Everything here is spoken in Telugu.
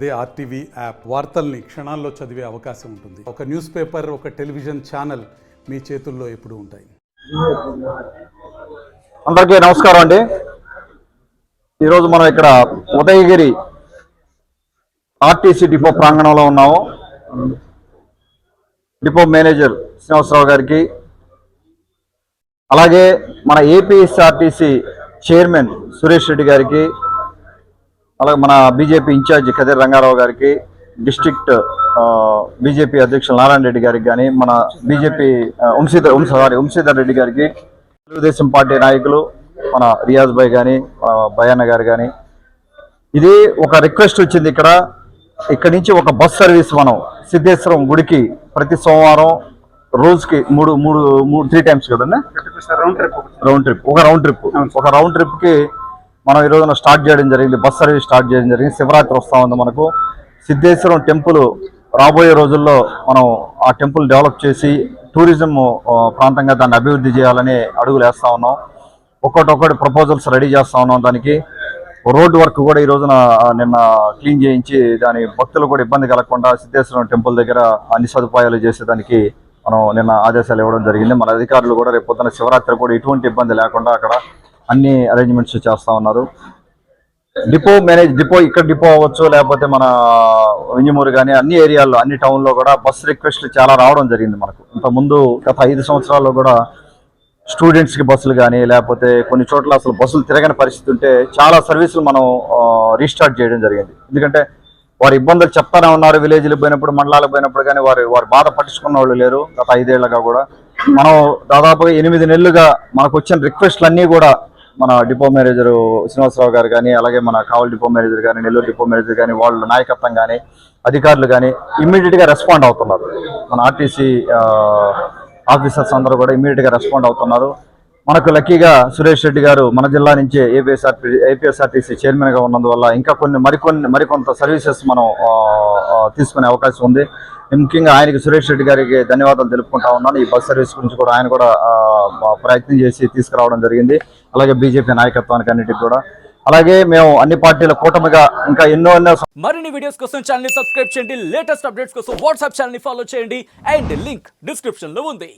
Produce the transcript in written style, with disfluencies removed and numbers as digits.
అదే ఆర్టీవీ యాప్ వార్తల్ని క్షణాల్లో చదివే అవకాశం ఉంటుంది. ఒక న్యూస్ పేపర్, ఒక టెలివిజన్ ఛానల్ మీ చేతుల్లో ఎప్పుడూ ఉంటాయి. అందరికీ నమస్కారం అండి. ఈరోజు మనం ఇక్కడ ఉదయగిరి ఆర్టీసీ డిపో ప్రాంగణంలో ఉన్నాము. డిపో మేనేజర్ శ్రీనివాసరావు గారికి, అలాగే మన ఏపీఎస్ఆర్టీసీ చైర్మన్ సురేష్ రెడ్డి గారికి, అలాగే మన బీజేపీ ఇన్ఛార్జ్ కదిర్ రంగారావు గారికి, డిస్ట్రిక్ట్ బీజేపీ అధ్యక్షులు నారాయణ రెడ్డి గారికి కానీ, మన బీజేపీ వంశీధర్ రెడ్డి గారికి, తెలుగుదేశం పార్టీ నాయకులు మన రియాజ్ భాయ్ కానీ, భయన్న గారు కానీ, ఇది ఒక రిక్వెస్ట్ వచ్చింది. ఇక్కడి నుంచి ఒక బస్ సర్వీస్ మనం సిద్ధేశ్వరం గుడికి ప్రతి సోమవారం రోజుకి త్రీ టైమ్స్ కదండి, రౌండ్ ట్రిప్కి మనం ఈ రోజున స్టార్ట్ చేయడం జరిగింది. బస్ సర్వీస్ స్టార్ట్ చేయడం జరిగింది. శివరాత్రి వస్తూ ఉంది. మనకు సిద్ధేశ్వరం టెంపుల్ రాబోయే రోజుల్లో మనం ఆ టెంపుల్ డెవలప్ చేసి టూరిజం ప్రాంతంగా దాన్ని అభివృద్ధి చేయాలని అడుగులు వేస్తూ ఉన్నాం. ఒక్కొక్కటి ప్రపోజల్స్ రెడీ చేస్తూ ఉన్నాం. దానికి రోడ్ వర్క్ కూడా ఈ రోజున నిన్న క్లీన్ చేయించి దాని భక్తులు కూడా ఇబ్బంది కలగకుండా సిద్ధేశ్వరం టెంపుల్ దగ్గర అన్ని సదుపాయాలు చేసేదానికి మనం నిన్న ఆదేశాలు ఇవ్వడం జరిగింది. మన అధికారులు కూడా రేపు పొద్దున శివరాత్రి కూడా ఎటువంటి ఇబ్బంది లేకుండా అక్కడ అన్ని అరేంజ్మెంట్స్ చేస్తూ ఉన్నారు. డిపో ఇక్కడ డిపో అవ్వచ్చు, లేకపోతే మన వింజమూరు కానీ అన్ని ఏరియాల్లో, అన్ని టౌన్లో కూడా బస్ రిక్వెస్ట్లు చాలా రావడం జరిగింది. మనకు ఇంతకుముందు గత 5 సంవత్సరాల్లో కూడా స్టూడెంట్స్కి బస్సులు కానీ, లేకపోతే కొన్ని చోట్ల అసలు బస్సులు తిరగని పరిస్థితి ఉంటే చాలా సర్వీసులు మనం రీస్టార్ట్ చేయడం జరిగింది. ఎందుకంటే వారి ఇబ్బందులు చెప్తానే ఉన్నారు. విలేజ్లకు పోయినప్పుడు, మండలాలకు పోయినప్పుడు కానీ వారు బాధ పట్టించుకున్న వాళ్ళు లేరు. గత 5 ఏళ్లుగా కూడా మనం దాదాపుగా 8 నెలలుగా మనకు వచ్చిన రిక్వెస్ట్లన్నీ కూడా మన డిపో మేనేజర్ శ్రీనివాసరావు గారు కానీ, అలాగే మన కావలి డిపో మేనేజర్ కానీ, నెల్లూరు డిపో మేనేజర్ కానీ, వాళ్ళ నాయకత్వం కానీ, అధికారులు కానీ ఇమ్మీడియట్గా రెస్పాండ్ అవుతున్నారు. మన ఆర్టీసీ ఆఫీసర్స్ అందరూ కూడా ఇమ్మీడియట్గా రెస్పాండ్ అవుతున్నారు. మనకు లక్కీగా సురేష్ రెడ్డి గారు మన జిల్లా నుంచే ఏపీఎస్ఆర్టీసీ చైర్మన్గా ఉన్నందువల్ల ఇంకా మరికొంత సర్వీసెస్ మనం తీసుకునే అవకాశం ఉంది. ముఖ్యంగా ఆయనకి సురేష్ రెడ్డి గారికి ధన్యవాదాలు తెలుపుకుంటా ఉన్నాను. ఈ బస్ సర్వీస్ గురించి కూడా ఆయన కూడా ప్రయత్నం చేసి తీసుకురావడం జరిగింది. అలాగే బీజేపీ నాయకత్వానికి అన్నిటికి కూడా, అలాగే మేము అన్ని పార్టీల కూటమిగా ఇంకా ఎన్నో మరిన్ని వీడియోస్ కోసం ఛానల్ ని సబ్స్క్రైబ్ చేయండి. లేటెస్ట్ అప్డేట్స్ కోసం వాట్సాప్ ఛానల్ ని ఫాలో చేయండి. అండ్ లింక్ డిస్క్రిప్షన్ లో ఉంది.